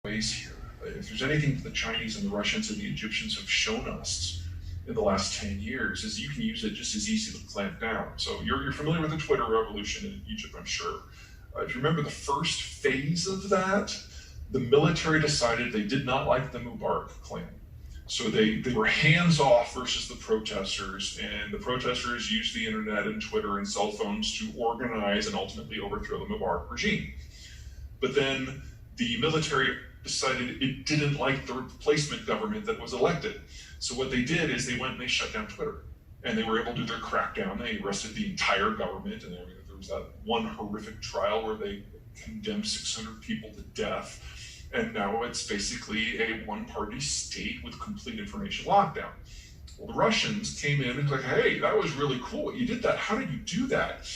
ways here. If there's anything that the Chinese and the Russians and the Egyptians have shown us in the last 10 years, is you can use it just as easy to clamp down. So you're familiar with the Twitter revolution in Egypt, I'm sure. If you remember the first phase of that, the military decided they did not like the Mubarak clan. So they were hands-off versus the protesters, and the protesters used the internet and Twitter and cell phones to organize and ultimately overthrow the Mubarak regime. But then the military decided it didn't like the replacement government that was elected. So what they did is they went and they shut down Twitter. And they were able to do their crackdown. They arrested the entire government, and there was that one horrific trial where they condemned 600 people to death. And now it's basically a one-party state with complete information lockdown. Well, the Russians came in and like, hey, that was really cool. You did that. How did you do that?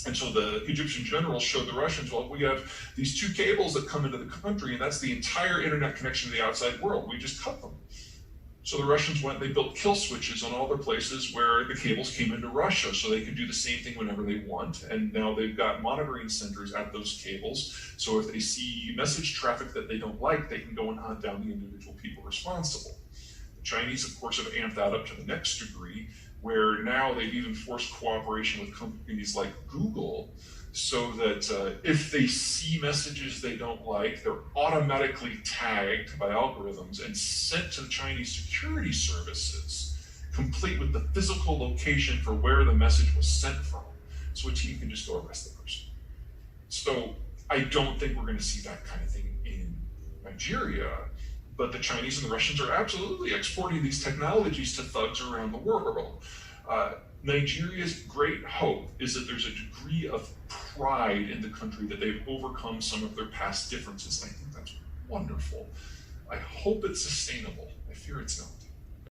And so the Egyptian generals showed the Russians, well, we have these two cables that come into the country, and that's the entire internet connection to the outside world. We just cut them. So the Russians went, they built kill switches on all the places where the cables came into Russia, so they could do the same thing whenever they want. And now they've got monitoring centers at those cables. So if they see message traffic that they don't like, they can go and hunt down the individual people responsible. The Chinese, of course, have amped that up to the next degree, where now they've even forced cooperation with companies like Google, so that if they see messages they don't like, they're automatically tagged by algorithms and sent to the Chinese security services, complete with the physical location for where the message was sent from, so a team can just go arrest the person. So I don't think we're going to see that kind of thing in Nigeria, but the Chinese and the Russians are absolutely exporting these technologies to thugs around the world. Nigeria's great hope is that there's a degree of pride in the country that they've overcome some of their past differences. I think that's wonderful. I hope it's sustainable.